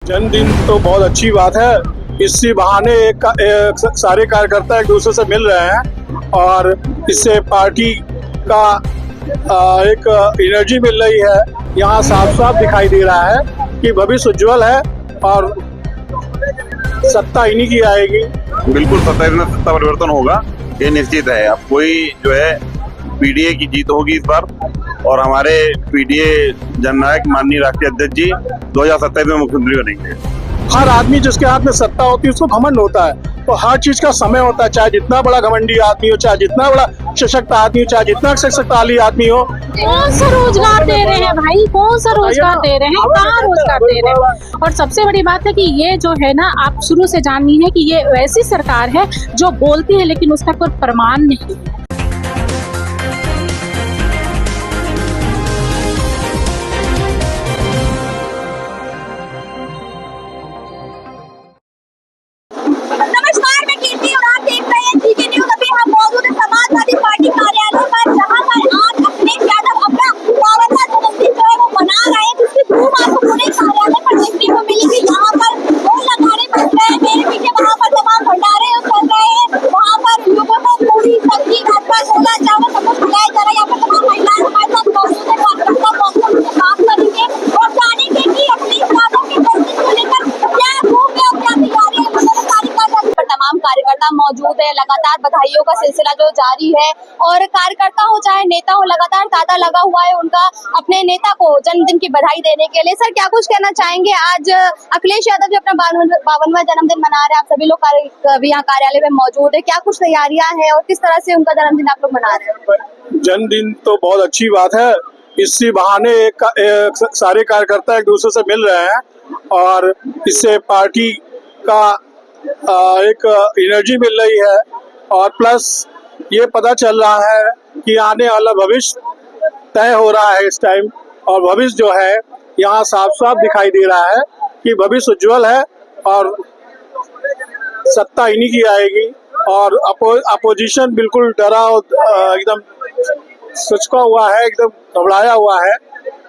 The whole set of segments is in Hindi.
जन्मदिन तो बहुत अच्छी बात है। इसी बहाने एक सारे कार्यकर्ता एक दूसरे से मिल रहे हैं और इससे पार्टी का एक एनर्जी मिल रही है। यहाँ साफ साफ दिखाई दे रहा है कि भविष्य उज्जवल है और सत्ता इन्हीं की आएगी। बिल्कुल 27 में सत्ता परिवर्तन होगा, ये निश्चित है। अब कोई जो है पीडीए की जीत होगी इस बार और हमारे पीडीए जननायक माननीय राष्ट्रीय अध्यक्ष जी 2027 में मुख्यमंत्री बनेंगे। हर आदमी जिसके हाथ में सत्ता होती है उसको घमंड होता है, तो हर चीज का समय होता है। चाहे जितना बड़ा घमंडी आदमी हो, चाहे जितना बड़ा सशक्त आदमी हो, चाहे जितना शक्तिशाली आदमी हो। कौन सा रोजगार दे रहे हैं भाई, कौन सा रोजगार दे रहे हैं, कहाँ रोजगार दे रहे हैं। और सबसे बड़ी बात है कि ये जो है ना, आप शुरू से जाननी है कि ये वैसी सरकार है जो बोलती है लेकिन उसका कोई प्रमाण नहीं है। नमस्कार, मैं कीर्ति और आप देख रहे हैं जीके न्यूज़। अभी हम मौजूद हैं समाजवादी पार्टी कार्यालय पर, जहां पर आज अखिलेश यादव अपना 52वां जन्मदिन जो है वो मना रहे हैं, जिसकी धूम आपको पूरे कार्यालय पर देखने को मिलेगी। यहाँ पर ढोल नगाड़े बज रहे हैं, मेरे पीछे वहाँ पर तमाम भंडारे चल रहे हैं, वहाँ पर लोगों को पूरी सब्जी राजमा छोला चावल सब कुछ खिलाया जा रहा है। यहाँ पर तमाम महिलाएं हमारे साथ मौजूद है, कार्यकर्ता मौजूद है, बात करेंगे और जानेंगे कि अखिलेश यादव के जन्मदिन को लेकर क्या धूम है और क्या तैयारी है। तमाम कार्यकर्ता मौजूद है, लगातार बधाइयों का सिलसिला जो जारी है और कार्यकर्ता हो चाहे नेता हो, लगातार तांता लगा हुआ है उनका अपने नेता को जन्मदिन की बधाई देने के लिए। सर, क्या कुछ कहना चाहेंगे? आज अखिलेश यादव जो अपना 52वां जन्मदिन मना रहे हैं, आप सभी लोग यहाँ कार्यालय में मौजूद है, क्या कुछ तैयारियां हैं और किस तरह से उनका जन्मदिन आप लोग मना रहे हैं? जन्मदिन तो बहुत अच्छी बात है। इसी बहाने एक सारे कार्यकर्ता एक दूसरे से मिल रहे हैं और इससे पार्टी का एक एनर्जी मिल रही है और प्लस ये पता चल रहा है कि आने वाला भविष्य तय हो रहा है इस टाइम। और भविष्य जो है यहाँ साफ साफ दिखाई दे रहा है कि भविष्य उज्जवल है और सत्ता इन्हीं की आएगी। और अपोजिशन बिल्कुल डरा एकदम सुचका हुआ है, एकदम घबराया हुआ है।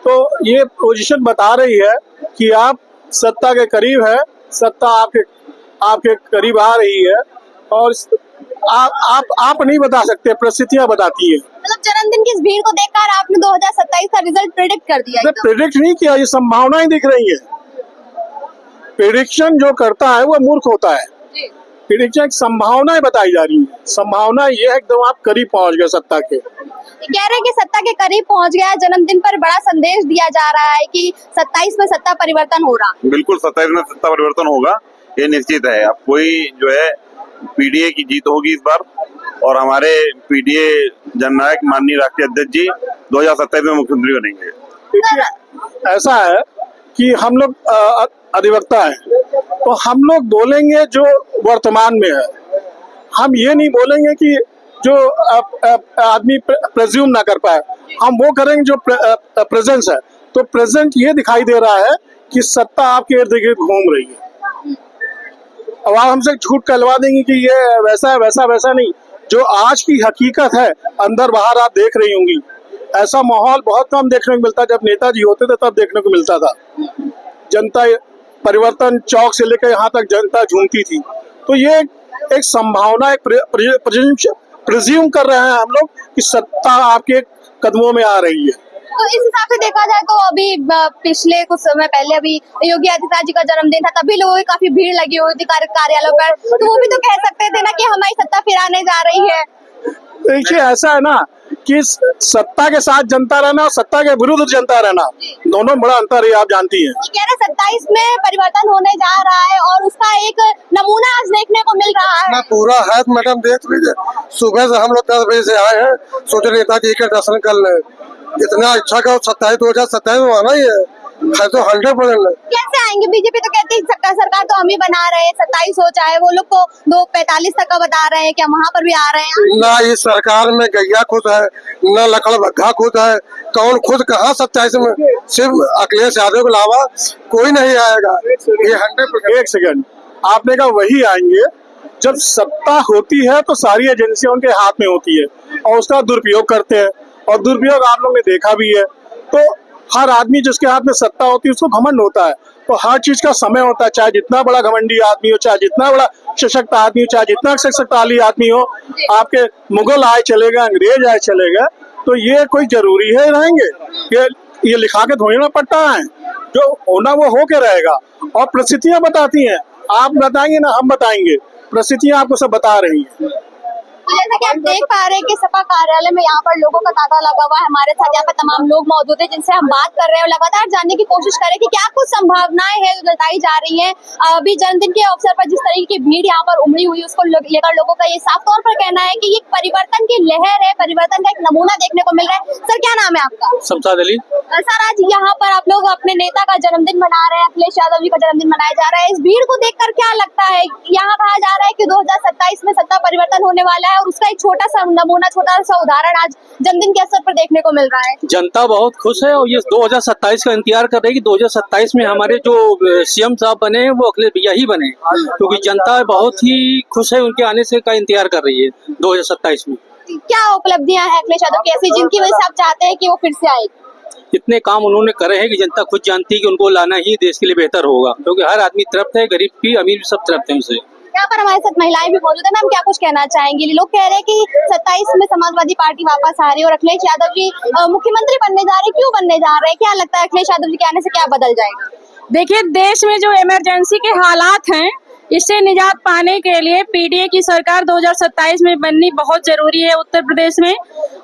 तो ये पोजीशन बता रही है कि आप सत्ता के करीब है, सत्ता आपके करीब आ रही है और आप नहीं बता सकते, परिस्थितियां बताती है। मतलब जन्मदिन की इस भीड़ को देखकर आपने 2027 का रिजल्ट प्रेडिक्ट कर दिया? प्रेडिक्ट नहीं किया, ये संभावनाएं दिख रही है। प्रेडिक्शन जो करता है वो मूर्ख होता है। प्रेडिक्शन संभावनाएं बताई जा रही है। संभावना ये है एकदम आप करीब पहुंच गए सत्ता के। कह रहे हैं कि सत्ता के करीब पहुंच गया। जन्मदिन पर बड़ा संदेश दिया जा रहा है कि 27 में सत्ता परिवर्तन हो रहा। बिल्कुल 27 में सत्ता परिवर्तन होगा, ये निश्चित है। अब कोई जो है पीडीए की जीत होगी इस बार और हमारे पीडीए जननायक माननीय राष्ट्रीय अध्यक्ष जी 2027 में मुख्यमंत्री बनेंगे। ऐसा है कि हम लोग अधिवक्ता हैं, तो हम लोग बोलेंगे जो वर्तमान में है। हम ये नहीं बोलेंगे कि जो आदमी प्रेज्यूम ना कर पाए, हम वो करेंगे जो प्रेजेंस है। तो प्रेजेंट ये दिखाई दे रहा है कि सत्ता आपके इर्द गिर्द घूम रही है। अब आप हमसे झूठ कहलवा देंगे कि ये वैसा है, वैसा नहीं। जो आज की हकीकत है, अंदर बाहर आप देख रही होंगी, ऐसा माहौल बहुत कम देखने को मिलता। जब नेताजी होते थे तब देखने को मिलता था। जनता परिवर्तन चौक से लेकर यहाँ तक जनता झूमती थी। तो ये एक संभावना, एक प्रिज्यूम कर रहे हैं हम लोग कि सत्ता आपके कदमों में आ रही है। तो इस हिसाब से देखा जाए तो अभी पिछले कुछ समय पहले अभी योगी आदित्यनाथ जी का जन्मदिन था, तभी लोगों की काफी भीड़ लगी हुई थी कार्यालयों पर, तो वो भी तो कह सकते थे ना कि हमारी सत्ता फिर आने जा रही है। देखिए, ऐसा है ना कि सत्ता के साथ जनता रहना और सत्ता के विरुद्ध जनता रहना, दोनों बड़ा अंतर है, आप जानती हैं। 27 में परिवर्तन होने जा रहा है और उसका एक नमूना आज देखने को मिल रहा है। पूरा है मैडम, देख लीजिए। सुबह से हम लोग 10 बजे से आए हैं, सोचे नेताजी का दर्शन कर ले। इतना अच्छा का 2027 में आना ही है तो 100%। कैसे आएंगे? बीजेपी तो कहती है सरकार तो हम ही बना रहे हैं, 27 हो चाहे, वो लोग तो 2:45 तक का बता रहे हैं, क्या वहाँ पर भी आ रहे हैं? ना इस सरकार में गैया खुद है, न लकड़ बग्घा खुद है। कौन खुद कहाँ 27 में? सिर्फ अखिलेश यादव के अलावा कोई नहीं आएगा। ये 100%। एक सेकंड, आपने कहा वही आएंगे। जब सत्ता होती है तो सारी एजेंसियां उनके हाथ में होती है और उसका दुरुपयोग करते हैं, और दुरुपयोग आप लोग ने देखा भी है। तो हर आदमी जिसके हाथ में सत्ता होती है उसको घमंड होता है। तो हर चीज का समय होता है, चाहे जितना बड़ा घमंडी आदमी हो, चाहे जितना बड़ा सशक्त आदमी हो, चाहे जितना शक्तिशाली आदमी हो। आपके मुगल आए चले गए, अंग्रेज आए चले गए, तो ये कोई जरूरी है रहेंगे? ये लिखा के थोड़ी ना पड़ता है, जो होना वो हो के रहेगा। और परिस्थितियां बताती हैं, आप बताएंगे ना हम बताएंगे, परिस्थितियां आपको सब बता रही हैं। जैसा कि आप देख पा रहे हैं कि सपा कार्यालय में यहाँ पर लोगों का तांता लगा हुआ है। हमारे साथ यहाँ पे तमाम लोग मौजूद हैं जिनसे हम बात कर रहे हैं और लगातार जानने की कोशिश कर रहे हैं कि क्या कुछ संभावनाएं हैं जो जताई जा रही हैं। अभी जन्मदिन के अवसर पर जिस तरीके की भीड़ यहाँ पर उमड़ी हुई है उसको लेकर लोगों का ये साफ तौर पर कहना है कि ये परिवर्तन की लहर है, परिवर्तन का एक नमूना देखने को मिल रहा है। सर क्या नाम है आपका? शमशाद अली। सर आज यहाँ पर आप लोग अपने नेता का जन्मदिन मना रहे हैं, अखिलेश यादव जी का जन्मदिन मनाया जा रहा है। इस भीड़ को देखकर क्या लगता है? यहाँ कहा जा रहा है कि 2027 में सत्ता परिवर्तन होने वाला है और उसका एक छोटा सा नमूना, छोटा सा उदाहरण आज जन्मदिन के अवसर पर देखने को मिल रहा है। जनता बहुत खुश है और ये 2027 का इंतजार कर रही है कि 2027 में हमारे जो सीएम साहब बने वो अखिलेश भैया ही बने, क्योंकि जनता बहुत ही खुश है, उनके आने से का इंतजार कर रही है 2027 में। क्या उपलब्धियां हैं अखिलेश यादव की ऐसी जिनकी वजह से आप चाहते हैं कि वो फिर से आए? इतने काम उन्होंने करे हैं कि जनता खुद जानती है कि उनको लाना ही देश के लिए बेहतर होगा, क्योंकि हर आदमी तृप्त है, गरीब भी अमीर भी सब तृप्त है उनसे। यहाँ पर हमारे साथ महिलाएं भी मौजूद है। मैम क्या कुछ कहना चाहेंगी? लोग कह रहे हैं कि 27 में समाजवादी पार्टी वापस आ रही है और अखिलेश यादव जी मुख्यमंत्री बनने जा रहे हैं। क्यों बनने जा रहे हैं? क्या लगता है अखिलेश यादव जी के आने से क्या बदल जाएगा? देखिए, देश में जो इमरजेंसी के हालात हैं इससे निजात पाने के लिए पीडीए की सरकार 2027 में बननी बहुत जरूरी है उत्तर प्रदेश में।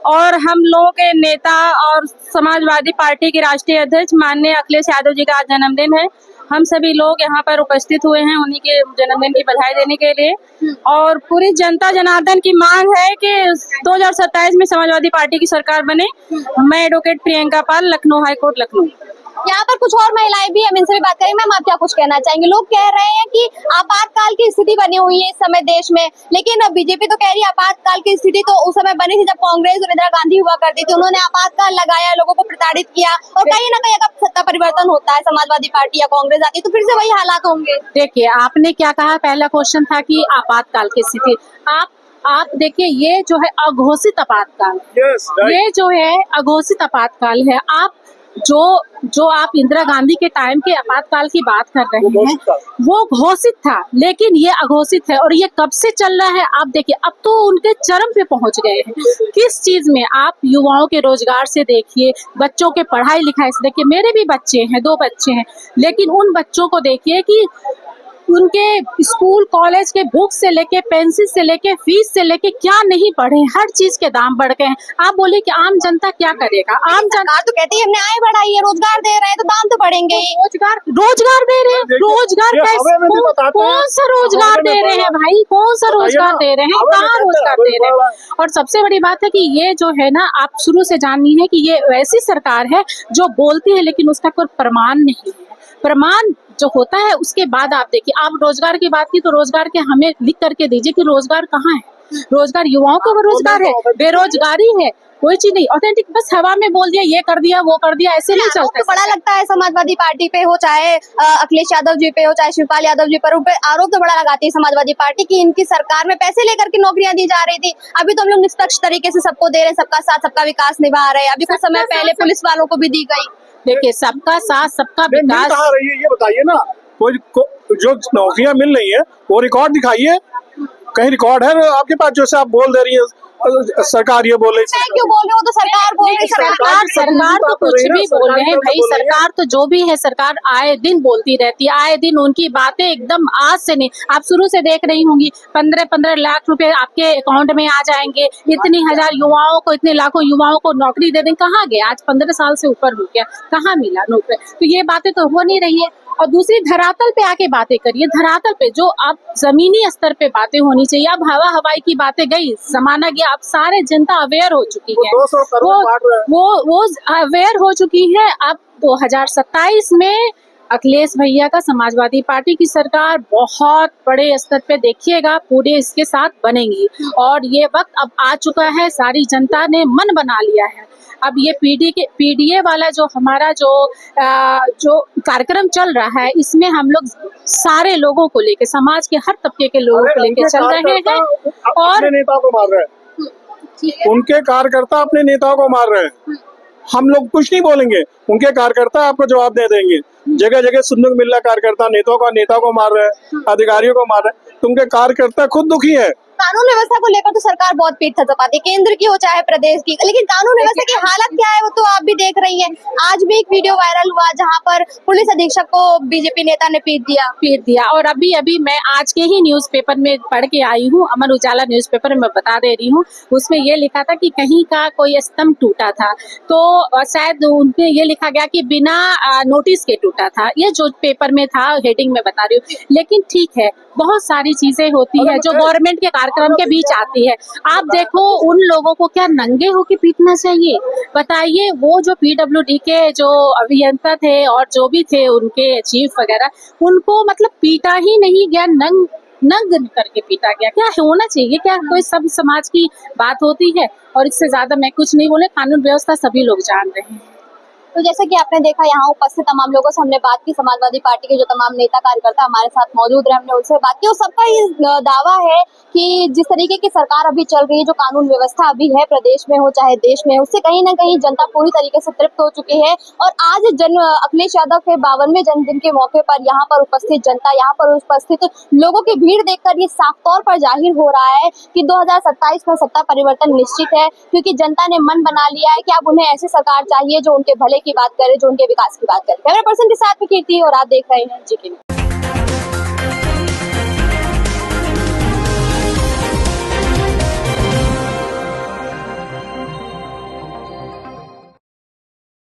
और हम लोगों के नेता और समाजवादी पार्टी के राष्ट्रीय अध्यक्ष माननीय अखिलेश यादव जी का आज जन्मदिन है। हम सभी लोग यहाँ पर उपस्थित हुए हैं उन्हीं के जन्मदिन की बधाई देने के लिए। और पूरी जनता जनार्दन की मांग है कि 2027 में समाजवादी पार्टी की सरकार बने। मैं एडवोकेट प्रियंका पाल, लखनऊ हाई कोर्ट, लखनऊ। यहाँ पर कुछ और महिलाएं भी, हम इनसे भी बात करेंगे। मैम आप क्या कुछ कहना चाहेंगे? लोग कह रहे हैं कि आपातकाल की स्थिति बनी हुई है इस समय देश में, लेकिन बीजेपी तो कह रही है आपातकाल की स्थिति तो उस समय बनी थी जब कांग्रेस और इंदिरा गांधी हुआ करती थी। उन्होंने आपातकाल लगाया, लोगों को प्रताड़ित किया और कहीं ना कहीं अगर सत्ता परिवर्तन होता है, समाजवादी पार्टी या कांग्रेस आती तो फिर से वही हालात होंगे। देखिए, आपने क्या कहा, पहला क्वेश्चन था कि आपातकाल की स्थिति। आप देखिए, ये जो है अघोषित आपातकाल, ये जो है अघोषित आपातकाल है। आप जो आप इंदिरा गांधी के टाइम के आपातकाल की बात कर रहे हैं वो घोषित था, लेकिन ये अघोषित है। और ये कब से चल रहा है आप देखिए, अब तो उनके चरम पे पहुंच गए हैं। किस चीज में? आप युवाओं के रोजगार से देखिए, बच्चों के पढ़ाई लिखाई से देखिए। मेरे भी बच्चे हैं, 2 बच्चे हैं, लेकिन उन बच्चों को देखिए कि उनके स्कूल कॉलेज के बुक से लेके, पेंसिल से लेके, फीस से लेके क्या नहीं बढ़े, हर चीज के दाम बढ़ गए हैं। आप बोले कि आम जनता क्या करेगा? आम जनता तो कहती है हमने आय बढ़ाई है, रोजगार दे रहे हैं तो दाम तो बढ़ेंगे ही। रोजगार दे रहे हैं, रोजगार कैसे? कौन सा रोजगार दे रहे हैं भाई? कौन सा रोजगार दे रहे हैं? कहाँ रोजगार दे रहे हैं? और सबसे बड़ी बात है कि ये जो है ना, आप शुरू से जाननी है कि ये वैसी सरकार है जो बोलती है लेकिन उसका कोई प्रमाण नहीं है। प्रमाण जो होता है उसके बाद आप देखिए। आप रोजगार की बात की तो रोजगार के हमें लिख करके दीजिए कि रोजगार कहाँ है। रोजगार युवाओं को रोजगार है, बेरोजगारी है, कोई चीज नहीं ऑथेंटिक। बस हवा में बोल दिया, ये कर दिया, वो कर दिया, ऐसे नहीं चलता। तो बड़ा लगता है समाजवादी पार्टी पे हो, चाहे अखिलेश यादव जी पे हो, चाहे शिवपाल यादव जी पर, उन पे आरोप तो बड़ा लगाती है समाजवादी पार्टी की इनकी सरकार में पैसे लेकर के नौकरियां दी जा रही थी। अभी तो हम लोग निष्पक्ष तरीके से सबको दे रहे हैं, सबका साथ सबका विकास निभा रहे हैं। अभी कुछ समय पहले पुलिस वालों को भी दी गई। देखिए, सबका साथ सबका विकास कहाँ रही है ये बताइए ना। जो नौकरियां मिल रही है वो रिकॉर्ड दिखाइए, कहीं रिकॉर्ड है आपके पास? जैसे आप बोल दे रही है सरकार ये बोल रही है, मैं क्यों बोल रही हूँ? तो सरकार बोल रही है। सरकार तो कुछ भी बोल रहे हैं भाई। सरकार तो जो भी है, सरकार आए दिन बोलती रहती है, आए दिन उनकी बातें एकदम आज से नहीं, आप शुरू से देख रही होंगी। 15-15 लाख रुपए आपके अकाउंट में आ जाएंगे, इतनी हजार युवाओं को, इतने लाखों युवाओं को नौकरी दे दें। कहाँ गए? आज 15 साल से ऊपर हो गया, कहाँ मिला नौकरी? तो ये बातें तो हो नहीं रही है। और दूसरी, धरातल पे आके बातें करिए। धरातल पे जो अब जमीनी स्तर पे बातें होनी चाहिए। अब हवा हवाई की बातें गई, जमाना गया, अब सारे जनता अवेयर हो चुकी है, वो अवेयर हो चुकी है। अब 2027 में अखिलेश भैया का समाजवादी पार्टी की सरकार बहुत बड़े स्तर पे देखिएगा पूरे इसके साथ बनेगी। और ये वक्त अब आ चुका है, सारी जनता ने मन बना लिया है। अब ये पीडीए वाला जो हमारा जो कार्यक्रम चल रहा है, इसमें हम लोग सारे लोगों को लेके, समाज के हर तबके के लोगों को लेके चल रहे हैं। और नेता को मार रहे हैं, उनके कार्यकर्ता अपने नेताओं को मार रहे हैं। हम लोग कुछ नहीं बोलेंगे, उनके कार्यकर्ता आपको जवाब दे देंगे। जगह जगह सुनने को मिल रहा है कार्यकर्ता नेता को मार रहे हैं, अधिकारियों को मार रहे हैं, तो उनके कार्यकर्ता खुद दुखी है। कानून व्यवस्था को लेकर तो सरकार बहुत पीठ थपथपाती है, केंद्र की हो चाहे प्रदेश की, लेकिन कानून व्यवस्था की हालत क्या है वो तो आप भी देख रही हैं। आज भी एक वीडियो वायरल हुआ जहां पर पुलिस अधीक्षक को बीजेपी नेता ने पीट दिया। और अभी अभी मैं आज के ही न्यूज़पेपर में पढ़ के आई हूँ, अमर उजाला न्यूज़पेपर में बता दे रही हूँ, उसमें ये लिखा था कि कहीं का कोई स्तंभ टूटा था, तो शायद उनपे ये लिखा गया कि बिना नोटिस के टूटा था। ये जो पेपर में था, हेडिंग में बता रही हूँ। लेकिन ठीक है, बहुत सारी चीजें होती है जो गवर्नमेंट के कार्यक्रम के बीच आती है। आप देखो, उन लोगों को क्या नंगे होके पीटना चाहिए? बताइए, वो जो पीडब्ल्यूडी के जो अभियंता थे और जो भी थे उनके चीफ वगैरह, उनको मतलब पीटा ही नहीं गया, नंग करके पीटा गया। क्या होना चाहिए? क्या कोई सब समाज की बात होती है? और इससे ज्यादा मैं कुछ नहीं बोले, कानून व्यवस्था सभी लोग जान रहे हैं। तो जैसा कि आपने देखा, यहाँ उपस्थित तमाम लोगों से हमने बात की, समाजवादी पार्टी के जो तमाम नेता कार्यकर्ता हमारे साथ मौजूद रहे, हमने उनसे बात की। और सबका ये दावा है कि जिस तरीके की सरकार अभी चल रही है, जो कानून व्यवस्था अभी है प्रदेश में हो चाहे देश में, उससे कहीं ना कहीं जनता पूरी तरीके से तृप्त हो चुकी है। और आज अखिलेश यादव के 52वें जन्मदिन के मौके पर यहाँ पर उपस्थित जनता, यहाँ पर उपस्थित लोगों की भीड़ देखकर ये साफ तौर पर जाहिर हो रहा है कि 2027 में सत्ता परिवर्तन निश्चित है, क्योंकि जनता ने मन बना लिया है कि अब उन्हें ऐसी सरकार चाहिए जो उनके भले की बात करे, जो उनके विकास की बात करे। कैमरा पर्सन के साथ में कीर्ति और आप देख रहे हैं जी के।